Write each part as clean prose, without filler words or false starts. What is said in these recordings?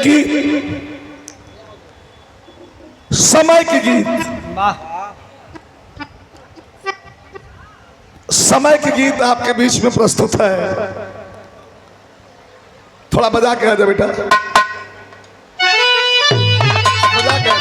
गीत समय के गीत, समय के गीत आपके बीच में प्रस्तुत है। थोड़ा बजा के आ जा बेटा, बजा के आ जा।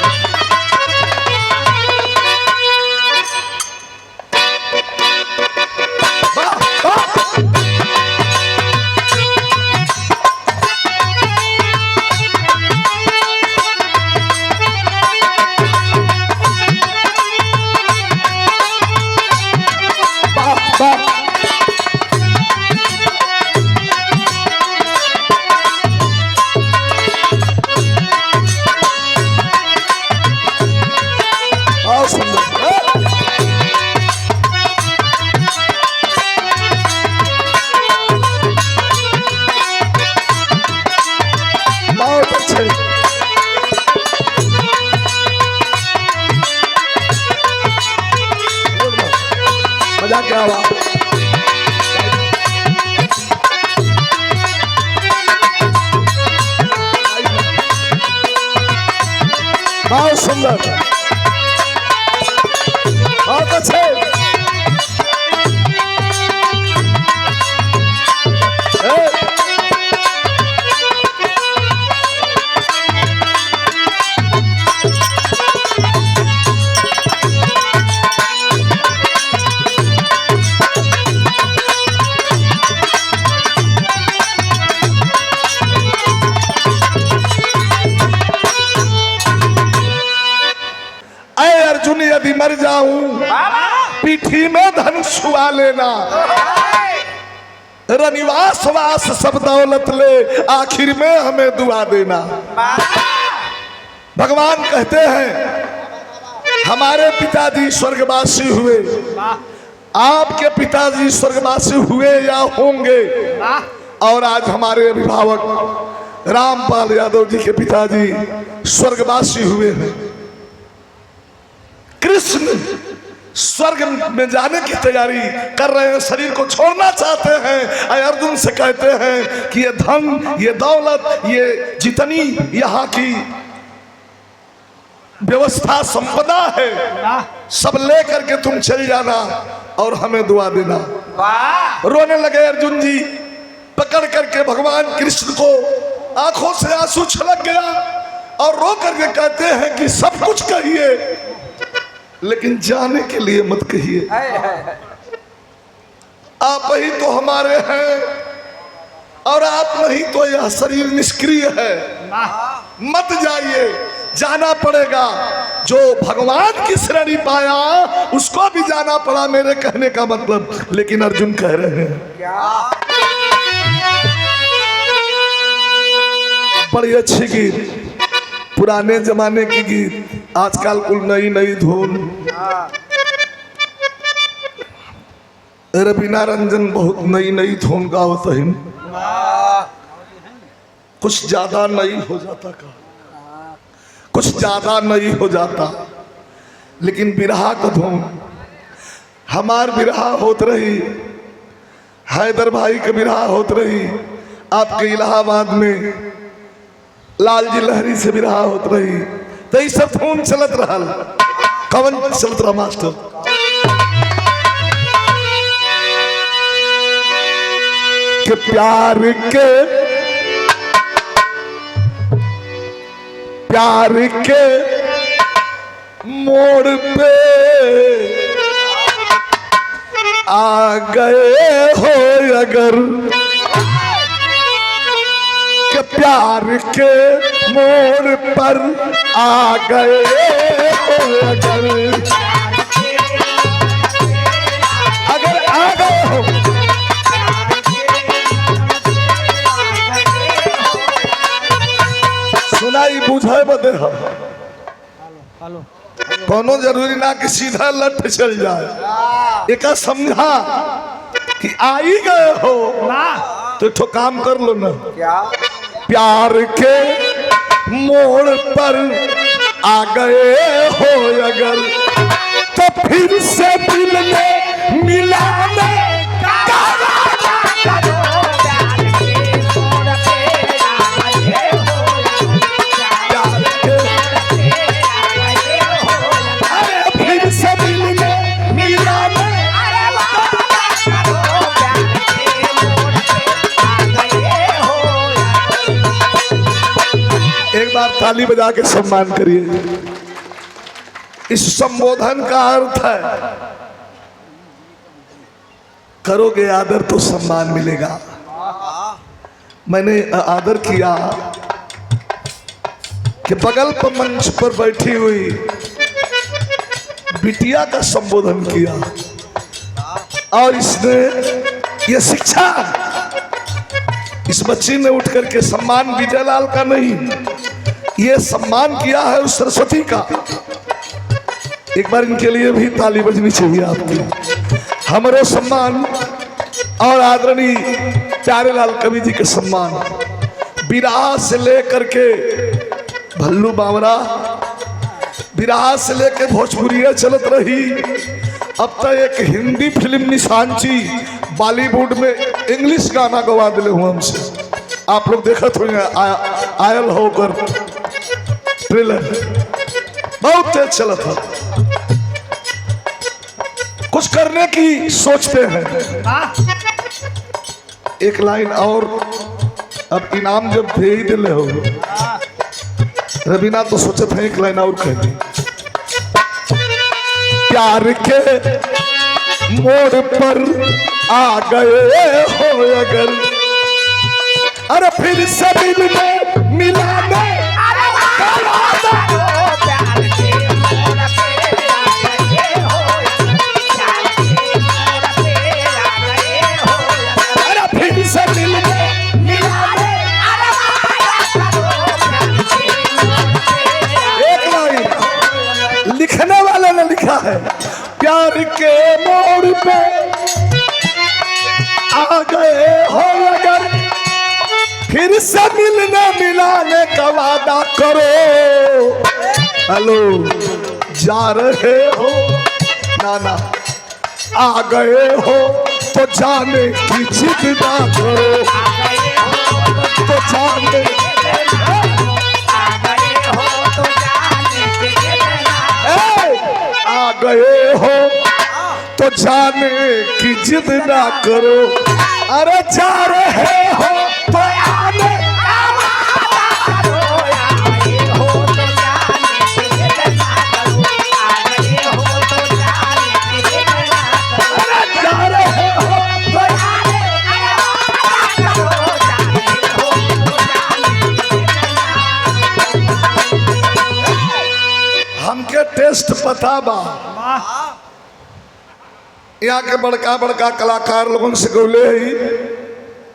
मजा क्या हुआ? बहुत सुंदर, बहुत अच्छे। अर्जुन यदि मर जाऊं पीठी में धनुष छुआ लेना, रनिवास वास सब दौलत ले आखिर में हमें दुआ देना। भगवान कहते हैं हमारे पिताजी स्वर्गवासी हुए, आपके पिताजी स्वर्गवासी हुए या होंगे, और आज हमारे अभिभावक रामपाल यादव जी के पिताजी स्वर्गवासी हुए हैं। कृष्ण स्वर्ग में जाने की तैयारी कर रहे हैं, शरीर को छोड़ना चाहते हैं। अर्जुन से कहते हैं कि ये धन, ये दौलत, ये जितनी यहाँ की व्यवस्था संपदा है, सब लेकर के तुम चल जाना और हमें दुआ देना। रोने लगे अर्जुन जी, पकड़ करके भगवान कृष्ण को आंखों से आंसू छलक गया और रो करके कहते हैं कि सब कुछ कहिए लेकिन जाने के लिए मत कहिए। आप ही तो हमारे हैं और आप नहीं तो यह शरीर निष्क्रिय है, मत जाइए, जाना पड़ेगा। जो भगवान की श्रेणी पाया उसको भी जाना पड़ा, मेरे कहने का मतलब। लेकिन अर्जुन कह रहे हैं क्या? बड़ी अच्छी गीत, पुराने जमाने की गीत, आजकल कुल नई नई धुन। रवीना रंजन बहुत नई नई धुन गावत है, कुछ ज्यादा नई हो जाता का, कुछ ज्यादा नई हो जाता। लेकिन बिरहा का धुन, हमार बिरहा होत रही, हैदर भाई के बिरहा होत रही, आपके इलाहाबाद में लाल जी लहरी से बिरहा होत रही, तो सब धुन चलत रहा। कवन चलत रहा मास्टर? कि प्यार के मोड़ पे आ गए हो अगर, कि प्यार के मोड़ पर आ गए हो अगर आ गए हो, सुनाई बुझे बदे हम कोनो जरूरी ना कि सीधा लठ चल जाए। एक समझा कि आ ही गए हो तो ठो काम कर लो ना। क्या? प्यार के मोड़ पर आ गए हो अगर, तो फिर से दिल में मिलाने का बार ताली बजा के सम्मान करिए। इस संबोधन का अर्थ है करोगे आदर तो सम्मान मिलेगा। मैंने आदर किया कि बगल पर मंच पर बैठी हुई बिटिया का संबोधन किया और इसने ये शिक्षा, इस बच्ची ने उठ करके सम्मान विजयलाल का नहीं, ये सम्मान किया है उस सरस्वती का। एक बार इनके लिए भी ताली बजनी चाहिए आपकी। हमारे सम्मान और आदरणीय प्यारेलाल कवि जी के सम्मान, बिरहा से लेकर के भल्लू बावरा, बिरहा से लेकर भोजपुरिया चलत रही, अब तक एक हिंदी फिल्म निशांची बॉलीवुड में इंग्लिश गाना गवा दिले हुए हमसे। आप लोग देखत होंगे आयल होकर ट्रेलर बहुत तेज चला था। कुछ करने की सोचते हैं। एक लाइन और, अब इनाम जब दे ही दिले हो रवीना तो सोचे थे एक लाइन और कह दी। प्यार के मोड़ पर आ गए हो अगर, अरे फिर से मिला दे लिखने वाले ने लिखा है, प्यार के मोड़ पे आ गए हो अगर, फिर से मिलने मिलाने का वादा करो। हेलो, जा रहे हो नाना, आ गए हो तो जाने की जिद ना करो, तो जाने आ गए हो तो जाने की जिद ना करो, अरे जा रहे हो तो आने हमके टेस्ट पता बा। यहाँ के बड़का बड़का कलाकार लोगों से गौले ही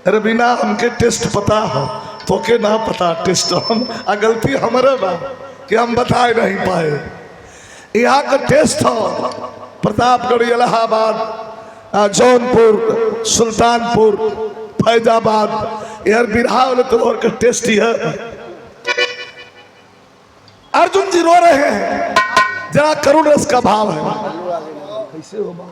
रवीना हमके टेस्ट पता हो, तो के ना पता टेस्ट हम गलती हमारे बा कि हम बता नहीं पाए। यहाँ का टेस्ट हो प्रतापगढ़, इलाहाबाद, जौनपुर, सुल्तानपुर, फैजाबाद, यार बिरहा वाले तो और का टेस्ट ही है। अर्जुन जी रो रहे हैं, जरा करुण रस का भाव है। कैसे हो बाबा?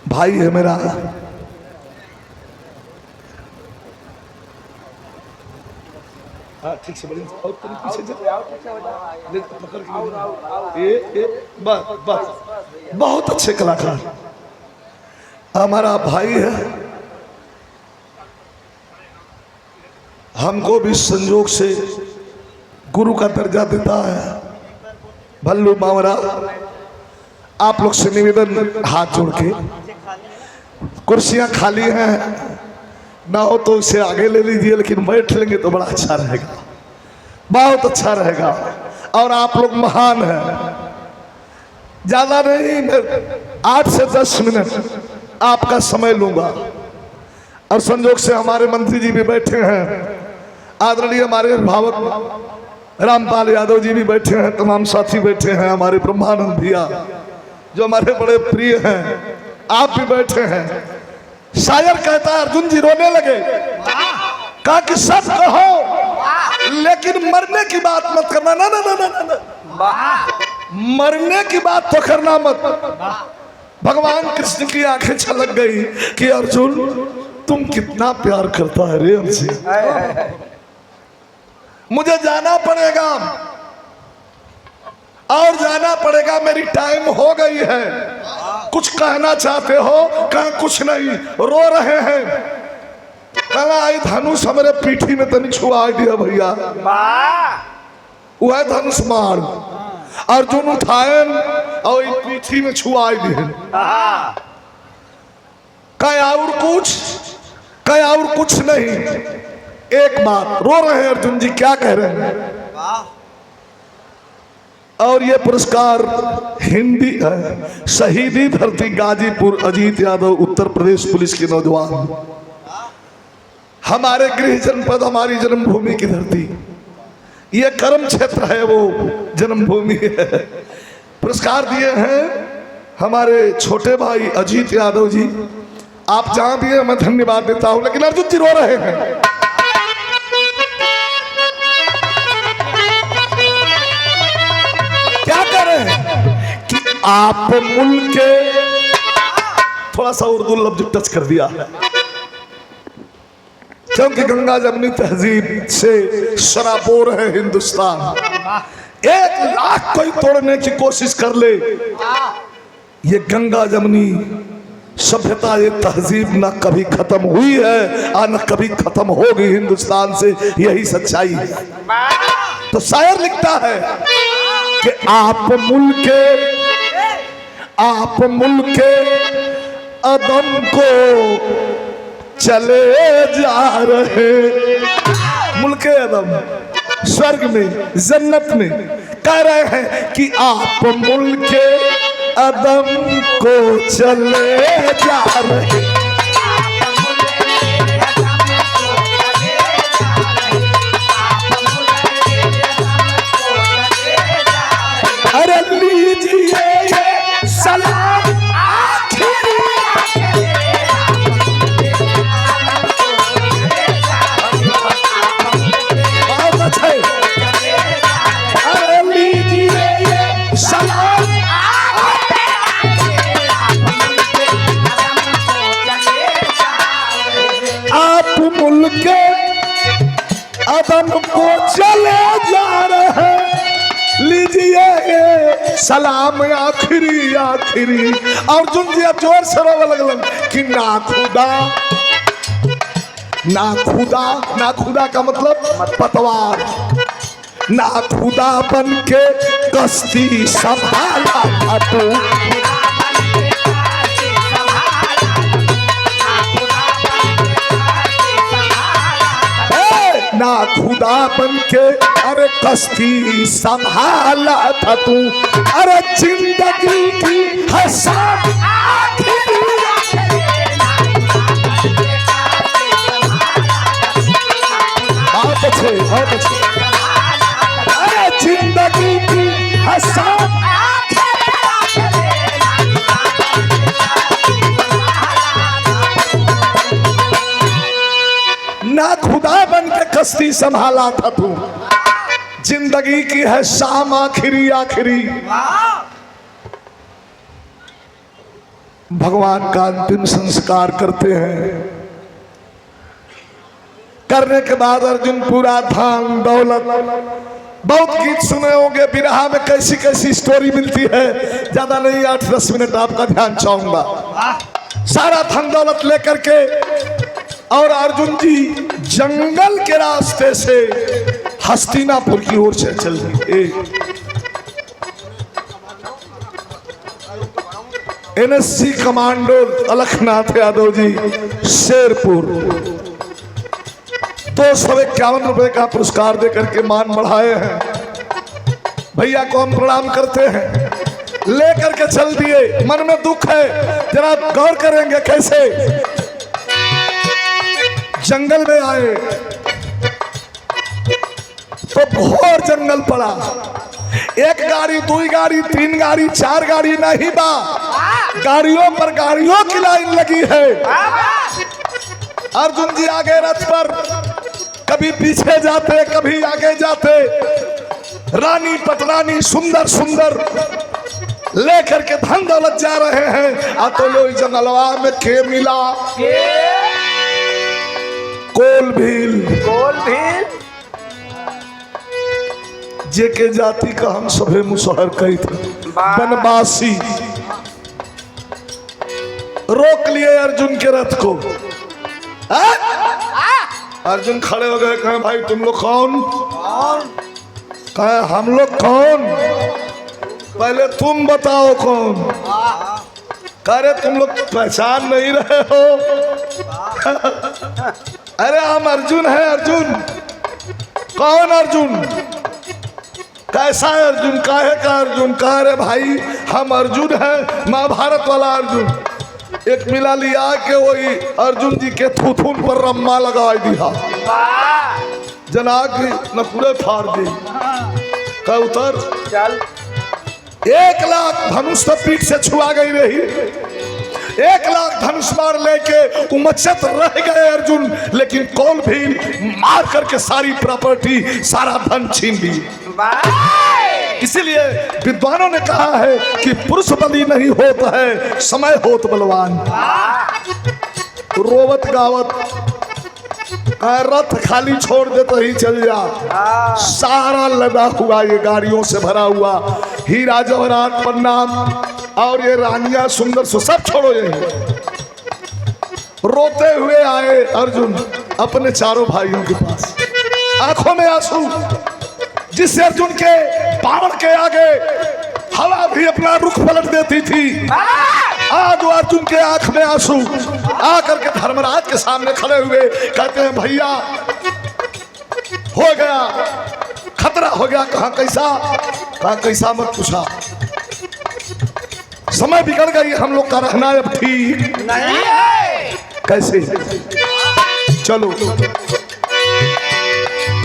भाई है मेरा, हाँ ठीक से बढ़िया और पीछे पकड़ के बस बस, बहुत अच्छे कलाकार हमारा भाई है। हमको भी संजोग से गुरु का दर्जा देता है। भल्लू बावरा, आप लोग से निवेदन हाथ जोड़ के, कुर्सियां खाली हैं, ना हो तो इसे आगे ले लीजिए, लेकिन बैठ लेंगे तो बड़ा अच्छा रहेगा, बहुत अच्छा रहेगा। और आप लोग महान हैं, ज्यादा नहीं, 8 से 10 मिनट आपका समय लूंगा। और संजोग से हमारे मंत्री जी भी बैठे हैं, आदरणीय हमारे अभिभावक रामपाल यादव जी भी बैठे हैं, तमाम साथी बैठे हैं, हमारे ब्रह्मानंद भैया जो हमारे बड़े प्रिय हैं, आप भी बैठे हैं। शायर कहता है, अर्जुन जी रोने लगे, कहा कि सब कहो लेकिन मरने की बात मत करना। ना ना ना ना ना, मरने की बात तो करना मत। भगवान कृष्ण की आंखें छलक गई कि अर्जुन तुम कितना प्यार करता है रे हमसे, मुझे जाना पड़ेगा। और जाना पड़ेगा, मेरी टाइम हो गई है। कुछ कहना चाहते हो? कहा कुछ नहीं, रो रहे हैं। कला आई धनुष हमारे पीठी में तनिक छुआ दिया भैया, वह धनुष मार अर्जुन उठाए और पीठी में छुआ दिए। कहा और कुछ, कहा और कुछ नहीं, एक बात। रो रहे हैं अर्जुन जी, क्या कह रहे हैं? और ये पुरस्कार हिंदी है, शहीदी धरती गाजीपुर, अजीत यादव, उत्तर प्रदेश पुलिस के नौजवान, हमारे गृह जनपद, हमारी जन्मभूमि की धरती, ये कर्म क्षेत्र है, वो जन्मभूमि है। पुरस्कार दिए हैं हमारे छोटे भाई अजीत यादव जी। आप जहां भी हैं मैं धन्यवाद देता हूं, लेकिन अर्जुन जी रो रहे हैं। क्या कर रहे हैं कि आप मुल्क के, थोड़ा सा उर्दू लफ्ज टच कर दिया है, क्योंकि गंगा जमनी तहजीब से शराबोर है हिंदुस्तान। 1 लाख कोई तोड़ने की कोशिश कर ले, ये गंगा जमनी सभ्यता, ये तहजीब ना कभी खत्म हुई है और न कभी खत्म होगी हिंदुस्तान से, यही सच्चाई है। तो शायर लिखता है कि आप मुल्क अदम को चले जा रहे, मुल्क अदम स्वर्ग में, जन्नत में, कह रहे हैं कि आप मुल्क अदम को चले जा रहे। अरे लीजिए ये सलाम आखिरी, बहुत अच्छा है। अरे लीजिए ये सलाम, आप मुल्क अदम को चले जा रहे, लीजिए ये सलाम आखिरी आखिरी। अर्जुन जी अब जोर से रोने लगलन कि ना खुदा, ना खुदा, ना खुदा का मतलब पतवार, ना खुदा बन के कश्ती संभाला था तू, ना खुदा बन के अरे कश्ती संभाला था तू, अरे जिंदगी की हसन आखिरी, बहुत अच्छे, बहुत अच्छे। अरे जिंदगी की हसन, ना खुदा बन के कश्ती संभाला था तू, जिंदगी की है शाम आखिरी आखिरी। भगवान का अंतिम संस्कार करते हैं, करने के बाद अर्जुन पूरा धन दौलत, बहुत गीत सुने होंगे बिरहा में, कैसी कैसी स्टोरी मिलती है, ज्यादा नहीं 8-10 मिनट आपका ध्यान चाहूंगा। सारा धन दौलत लेकर के और अर्जुन जी जंगल के रास्ते से हस्तिनापुर की ओर से चल रही। NSC कमांडो अलखनाथ यादव जी शेरपुर 251 रुपए का पुरस्कार देकर के मान बढ़ाए हैं। भैया को हम प्रणाम करते हैं, लेकर के चल दिए। मन में दुख है, जरा गौर करेंगे कैसे जंगल में आए तो घोर जंगल पड़ा। 1 गाड़ी, 2 गाड़ी, 3 गाड़ी, 4 गाड़ी नहीं बा, गाड़ियों पर गाड़ियों की लाइन लगी है। अर्जुन जी आगे रथ पर, कभी पीछे जाते कभी आगे जाते, रानी पटरानी सुंदर सुंदर लेकर के धन दौलत जा रहे हैं। आ तो लोग जंगलवा में के मिला, कोल भील, जे के जाति का हम सभे मुसहर कही थे बनवासी रोक लिए अर्जुन के रथ को। अर्जुन खड़े हो गए, कहे भाई तुम लोग कौन? कहे हम लोग कौन? पहले तुम बताओ कौन? करे तुम लोग पहचान नहीं रहे हो? अरे हम अर्जुन है। अर्जुन कौन? अर्जुन कैसा है? अर्जुन काहे का अर्जुन? कह रहे भाई हम अर्जुन है, महाभारत वाला अर्जुन। एक मिला लिया के वही अर्जुन जी के थुथुन पर रम्मा लगा दिया, जना की नकुरे फाड़ दी। कह उतर चल। 1 लाख धनुष तो पीठ से छुआ गई रही। 1 लाख धनुष मार लेके उमचत रह गए अर्जुन, लेकिन कौन भी मार करके सारी प्रॉपर्टी सारा धन छीन ली। इसीलिए विद्वानों ने कहा है कि पुरुष बली नहीं होता है, समय होत बलवान। रोवत गावत रथ खाली छोड़ दे तो ही चल जा। सारा लदा हुआ ये गाड़ियों से भरा हुआ, हीरा जवाहरात पन्ना और ये रानियां सुंदर सब छोड़ो। ये रोते हुए आए अर्जुन अपने चारों भाइयों के पास, आंखों में आंसू। जिस अर्जुन के बाण के आगे हवा भी अपना रुख पलट देती थी, आज अर्जुन के आंख में आंसू। आकर के धर्मराज के सामने खड़े हुए कहते हैं भैया हो गया, खतरा हो गया। कहा कैसा? कहा कैसा मत पूछा, समय बिगड़ गई, हम लोग का रहना अब ठीक नहीं है। कैसे? चलो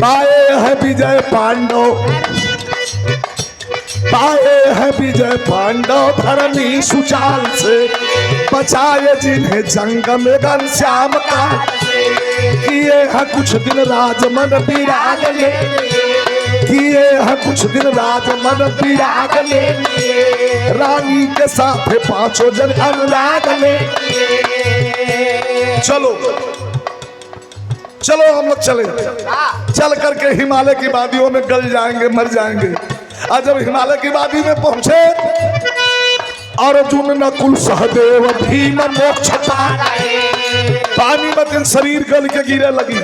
पाए है विजय पांडव, पाए है विजय पांडव धरनी सुचाल से, बचाए जिन्हें जंग में घनश्याम का, किए है कुछ दिन राजमन विराग ले, किए है कुछ दिन राजमन विराग ले, रानी के साथ 5 जन अनुराग ले। चलो चलो हम लोग चले, चल करके हिमालय की वादियों में गल जाएंगे, मर जाएंगे। और जब हिमालय की वादी में पहुंचे, अर्जुन नकुल सहदेव भीम मोक्ष पानी में शरीर गल के गिरे लगी।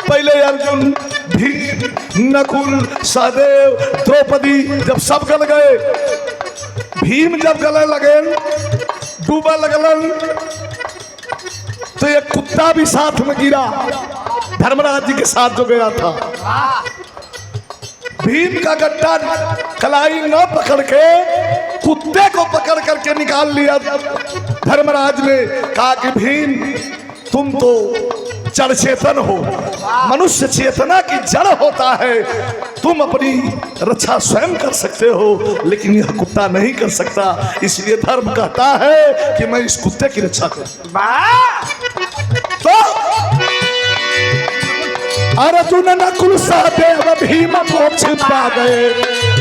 पहले अर्जुन भीम नकुल सहदेव द्रौपदी जब सब गल गए, भीम जब गले लगे डूबा लगलन, तो एक कुत्ता भी साथ में गिरा, धर्मराज जी के साथ जो गया था। भीम का गड्ढा कलाई न पकड़ के कुत्ते को पकड़ करके निकाल लिया। धर्मराज ने कहा कि भीम तुम तो जड़ चेतन हो, मनुष्य चेतना की जड़ होता है, तुम अपनी रक्षा स्वयं कर सकते हो, लेकिन यह कुत्ता नहीं कर सकता। इसलिए धर्म कहता है कि मैं इस कुत्ते की रक्षा करूं। तो अर्जुन नकुल सहदेव भीम मोक्ष पा गए,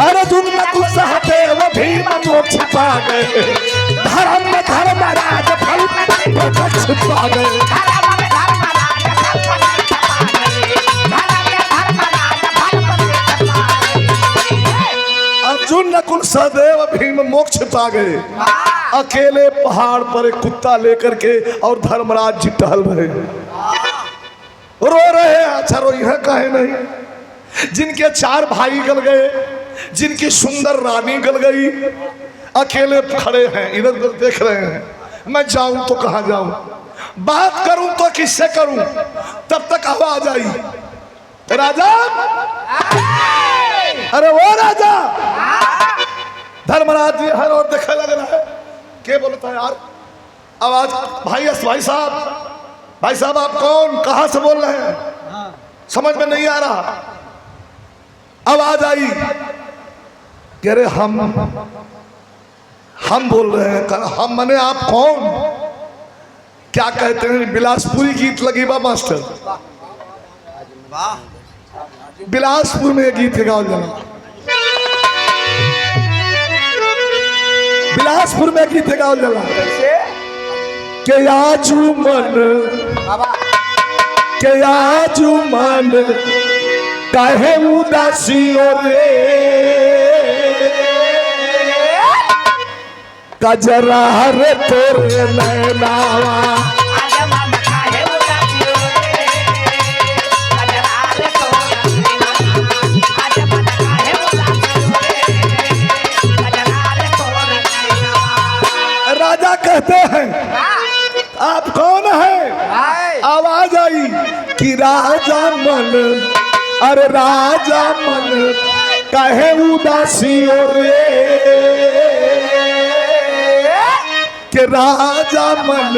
अर्जुन नकुल सहदेव भीम मोक्ष पा गए, धर्म में धर्मराज फल मोक्ष पा गए। अर्जुन नकुल सहदेव भीम मोक्ष पा गए। अकेले पहाड़ पर एक कुत्ता लेकर के और धर्मराज जी टहल रहे, रो रहे हैं। अच्छा रो यह कहे नहीं, जिनके 4 भाई गल गए, जिनकी सुंदर रानी गल गई, अकेले खड़े हैं, इधर उधर देख रहे हैं। मैं जाऊं तो कहां जाऊं, बात करूं तो किससे करूं? तब तक आवाज आई, राजा, अरे वो राजा। धर्मराज जी हर ओर देखने लग रहा है, क्या बोलता है यार? आवाज, भाई साहब, भाई साहब आप कौन, कहां से बोल रहे हैं? समझ में नहीं आ रहा। आवाज आई, कह रहे हम बोल रहे हैं। हम मने आप कौन? क्या कहते हैं? बिलासपुरी गीत लगी बा मास्टर, बिलासपुर में गीत गाओ जाना, बिलासपुर में गीत गाओ जाना। के आजू मन काहे उदासी रे कजरा रे तोरे नैनावा राजा कहते हैं आप कौन है? आवाज आई कि राजा मन, अरे राजा मन कहे उदासी रे कि राजा मन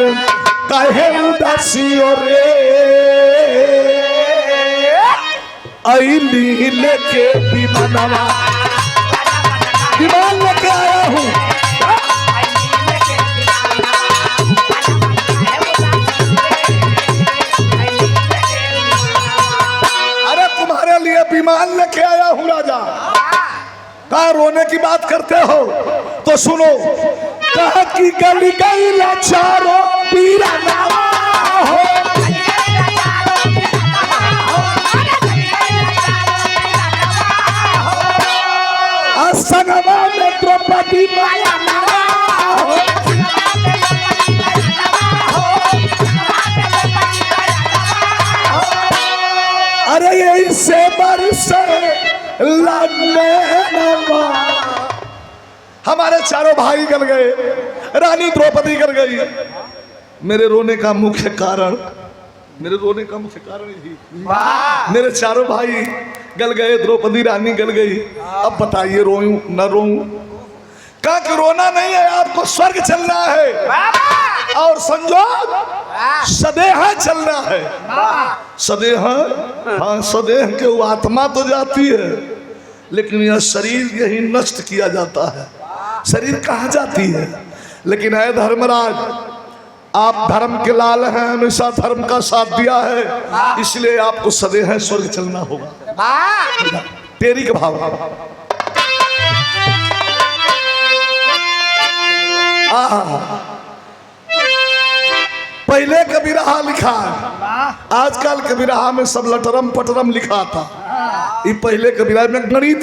कहे उदासी रे अली लेके विमानवा, विमान लेके आया हूँ। विमान लेके आया हूँ राजा। कहा रोने की बात करते हो तो सुनो। कहा कि गली गई लाचारो पीरा नावा हो, संगमा में द्रौपदी माया नावा हो, अरे ऐसे बरसे लगने हमारे चारों भाई गल गए, रानी द्रौपदी गल गई। मेरे रोने का मुख्य कारण, मेरे रोने का मुख्य कारण ही मेरे चारों भाई गल गए, द्रौपदी रानी गल गई। अब बताइए रोऊं न रोऊं? कहा कि रोना नहीं है, आपको स्वर्ग चलना है और संजोग सदेह चलना है। सदेह, हाँ सदेह के वो आत्मा तो जाती है लेकिन यह शरीर यही नष्ट किया जाता है। शरीर कहाँ जाती है? लेकिन है धर्मराज, आप धर्म के लाल हैं, हमेशा धर्म का साथ दिया है, इसलिए आपको सदेह स्वर्ग चलना होगा। तेरी के भाव पहले कबीरहा लिखा है, आजकल कबीरहा में सब लटरम पटरम लिखा था। ये पहले कबीरहा में गणित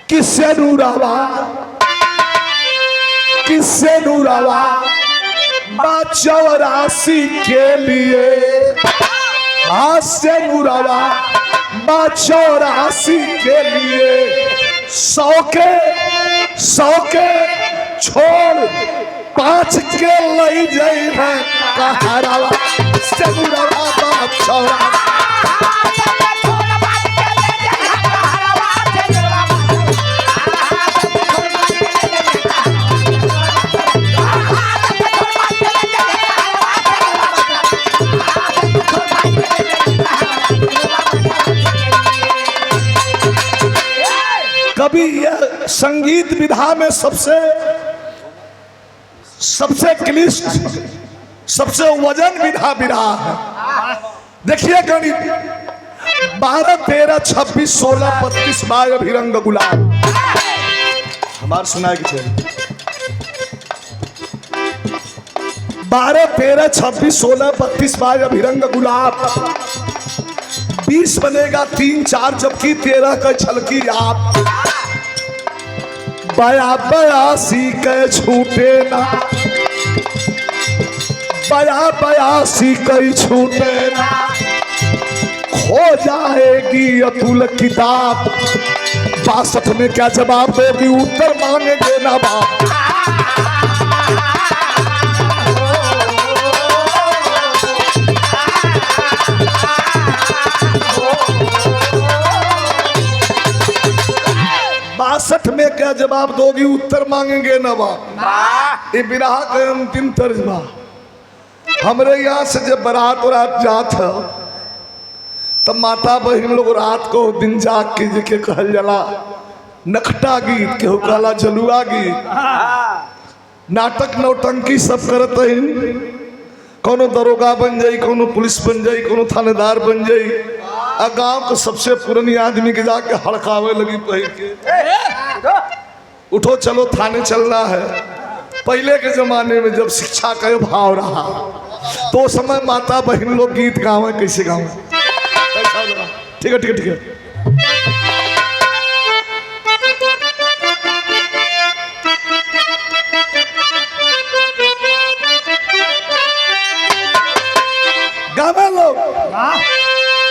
किससे नूरावा, किससे नूरावा 84 के लिए, हास्य नूरावा 84 के लिए 100 के छोड़ 5 के लई जाई है कहारावा से नूरावा 84। कभी यह संगीत विधा में सबसे क्लिष्ट, सबसे वजन विधा विधा है। देखिए गणित 12 13 26 16 32 बाय अभिरंग गुलाब, हमारे सुनाए कि चाहिए 12 13 26 16 32 बाय अभिरंग गुलाब, 20 बनेगा 3 4 जबकि 13 का छलकी आप, 82 के छूटे ना, 82 के छूटे ना, खो जाएगी अतुल किताब, 62 में क्या जवाब दोगी? उत्तर मांगेंगे ना बाप। में क्या जवाब दोगी? उत्तर मांगेंगे ना बाप। ये विरह का अंतिम तर्जमा। हमरे यहाँ से जब बारात रात जात है तब माता बहन लोग रात को दिन जाग के जेके कहल जाला नखटा गीत, केहू कहला जलुआ गीत, नाटक नौटंकी सब करत हैं। कोनो दरोगा बन जाई, कोनो पुलिस बन जाई, कोनो थानेदार बन जाई, आ गांव के सबसे पुरानी आदमी के जाके हड़कावे लगी पहिर के, उठो चलो थाने चलना है। पहले के जमाने में जब शिक्षा का भाव रहा तो समय माता बहन लोग गीत गावे, कैसे गावे? ठीक है ठीक है ठीक है। गावे लोग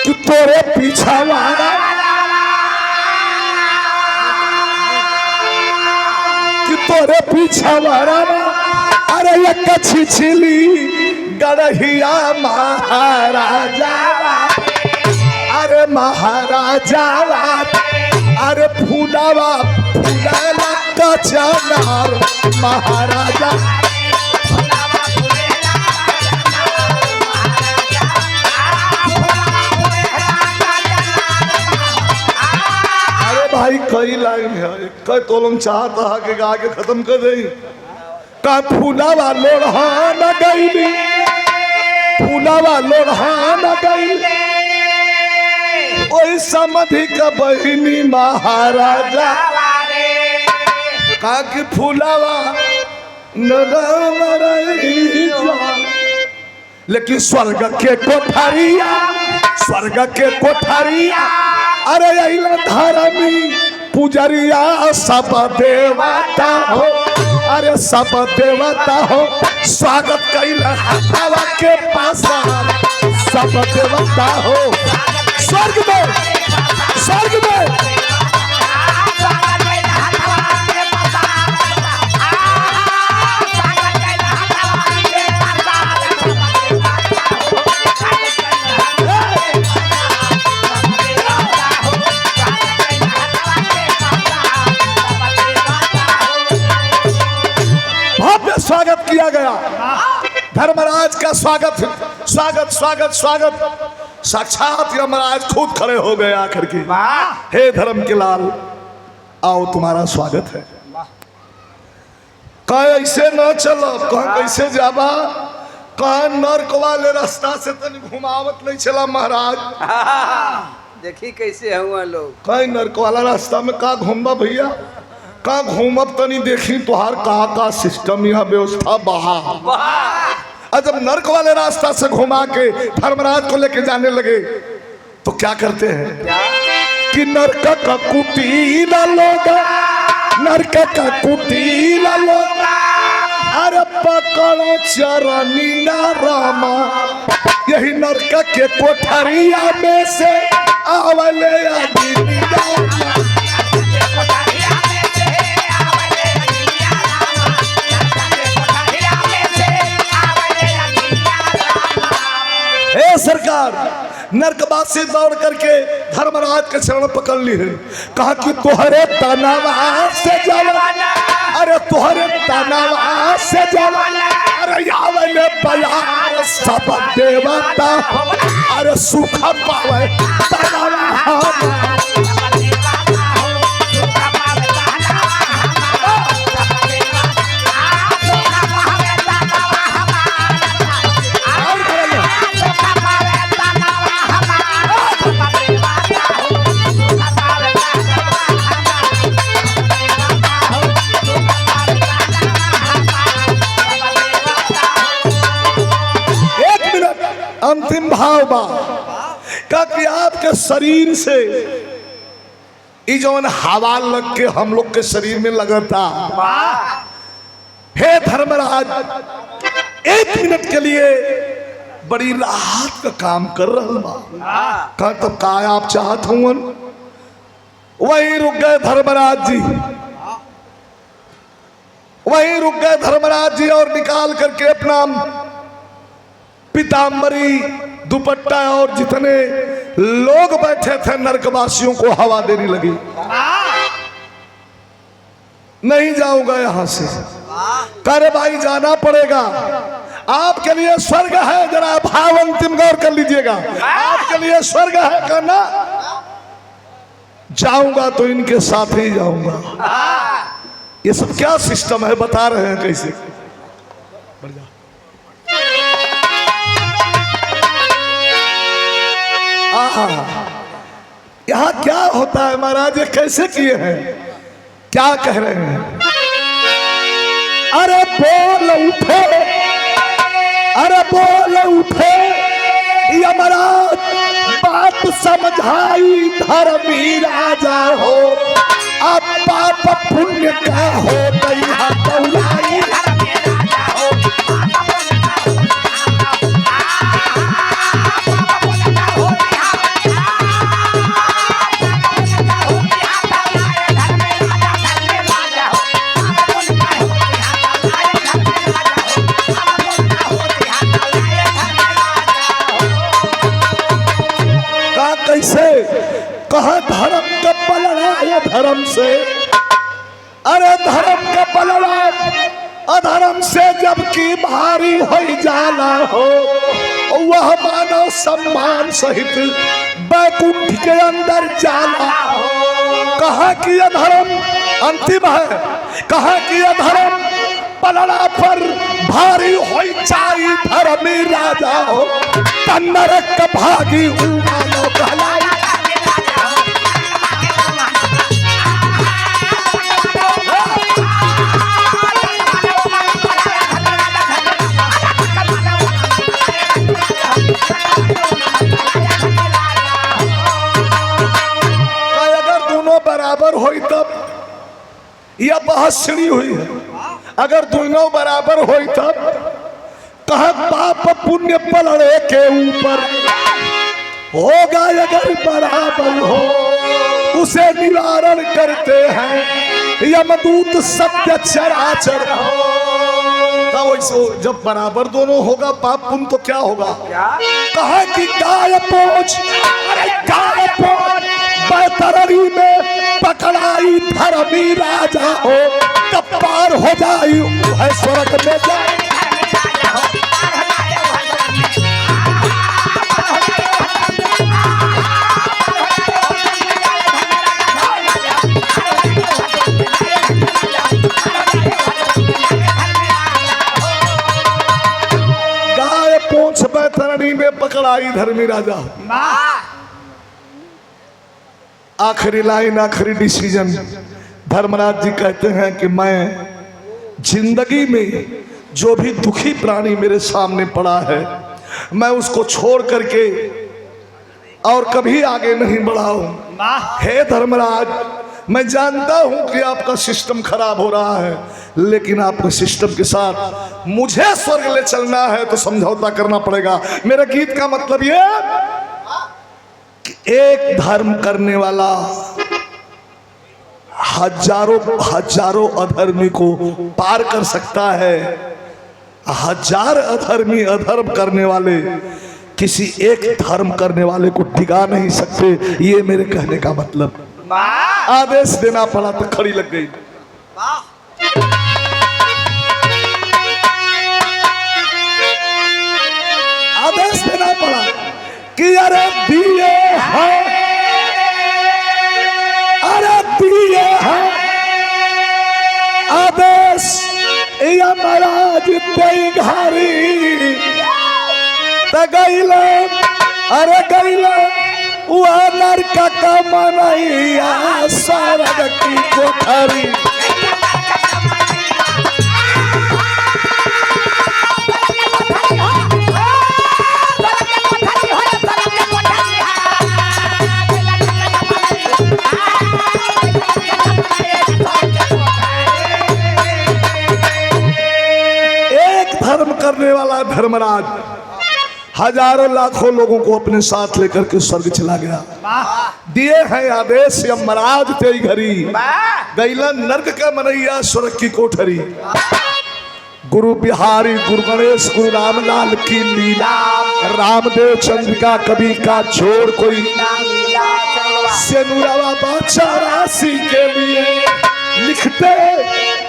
कि तोरे पीछा वाला कि तोरे पीछा वाला अरे ये कच्छी छिली गड़हिया महाराजा अरे महाराजा अरे फूलावा फूलाला कचनार महाराजा भाई कई लाइन है कई तोलम चाहता है कि गा के खत्म कर दे का फूलावा लोढ़ा न गईली फूलावा लोढ़ा न गईली ओई समधि का बहिनी महाराजा का कि फूलावा न लेकिन स्वर्ग के कोठारिया अरे अइला धर्मी पुजरिया सब देवता हो अरे सब देवता हो स्वागत कैला हवा के पास सब देवता हो स्वर्ग में स्वागत किया गया धर्मराज का स्वागत स्वागत स्वागत स्वागत साक्षात यमराज खुद खड़े हो गए आखिर की हे धर्म के लाल आओ तुम्हारा स्वागत है कह ऐसे न चलो कह कैसे जाबा कह नर्क वाले रास्ता से तनी घुमावत नहीं चला महाराज देखी कैसे हुआ लोग कह नर्क वाला रास्ता में का घूमबा भैया का घूमब तनी देखी तुहार का सिस्टम यहाँ व्यवस्था बहा जब नर्क वाले रास्ता से घुमा के धर्मराज को लेके जाने लगे तो क्या करते हैं कि नर्क का कुटील लोग नर्क का कुटील लोग अरे पकड़ो चरनी ना रामा यही नर्क के कोठरिया में से आवले सरकार नरकवासी दौड़ करके धर्मराज के चरण पकड़ ली है कहा कि तुहरे तनावा से जवाना अरे तुहरे तनावा से जवाना अरे यावले बयार सब देवता अरे सुख पावे तनावा अंतिम भाव बा कि आपके शरीर से जौन हवा लग के हम लोग के शरीर में लगता हे धर्मराज 1 मिनट के लिए बड़ी राहत का काम कर रहा बा का तब का आप चाहत हुआ वही रुक गए धर्मराज जी वही रुक गए धर्मराज जी और निकाल करके अपना पीताम्बरी दुपट्टा और जितने लोग बैठे थे नरकवासियों को हवा देने लगी नहीं जाऊंगा यहां से करे भाई जाना पड़ेगा आपके लिए स्वर्ग है जरा भाव अंतिम गौर कर लीजिएगा आपके लिए स्वर्ग है कहना जाऊंगा तो इनके साथ ही जाऊंगा ये सब क्या सिस्टम है बता रहे हैं कैसे यहाँ क्या होता है महाराज ये कैसे किए हैं क्या कह रहे हैं अरे बोल उठे यमराज बात आप समझाई धर्मी राजा हो, अब पाप पुण्य का हो गया तौलाई। कैसे कहा धर्म का पलड़ा है धर्म से, अरे धर्म का पलड़ा अधर्म से जबकि भारी हो जाला हो, वह मानव सम्मान सहित बैकुंठ के अंदर जाला हो। कहा कि अधर्म अंतिम है, कहा कि अधर्म पलड़ा पर भारी हो जाई धर्मी राजा हो, नरक का भागी उमानो कहलाई। अगर दोनों बराबर हुई तब यह बहस छिड़ी हुई है, अगर दोनों बराबर हुई तब कहा पाप पुण्य पलड़े के ऊपर होगा, अगर बराबर हो उसे निवारण करते हैं यमदूत सत्य चराचर हो। जब बराबर दोनों होगा पाप पुण्य तो क्या होगा? कहा कि गाय पोंछ, अरे गाय पोंछ बैतरणी में पकड़ाई धर्मी राजा हो, तब पार हो जाई है स्वर्ग में जाए। गाय पोंछ बैतरणी में पकड़ाई धर्मी राजा हो। आखिरी लाइन, आखिरी डिसीजन, धर्मराज जी कहते हैं कि मैं जिंदगी में जो भी दुखी प्राणी मेरे सामने पड़ा है मैं उसको छोड़ करके और कभी आगे नहीं बढ़ाऊं। हे धर्मराज, मैं जानता हूं कि आपका सिस्टम खराब हो रहा है, लेकिन आपके सिस्टम के साथ मुझे स्वर्ग ले चलना है तो समझौता करना पड़ेगा। मेरे गीत का मतलब ये कि एक धर्म करने वाला हजारों अधर्मी को पार कर सकता है, हजार अधर्मी अधर्म करने वाले किसी एक धर्म करने वाले को डिगा नहीं सकते। ये मेरे कहने का मतलब। आदेश देना पड़ा तो खड़ी लग गई। आदेश देना पड़ा कि अरे दिए हैं, अरे दिए हैं आदेश यमराज तेरी घारी त गईले, अरे गईले वो नरक का मनैया स्वर्ग की कोठरी। धर्म करने वाला धर्मराज हजारों लाखों लोगों को अपने साथ लेकर के स्वर्ग चला गया। दिए हैं आदेश यमराज तेरी घरी, गैला नर्क का मनैया स्वर्ग की कोठरी। गुरु बिहारी, गुरु गणेश, गुरु रामलाल की लीला, रामदेव चंद्रिका कवि का छोड़ कोई, सेनुरावा बादशाह राशि के लिए लिखते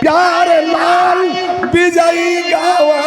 प्यारे लाल विजयी गावा।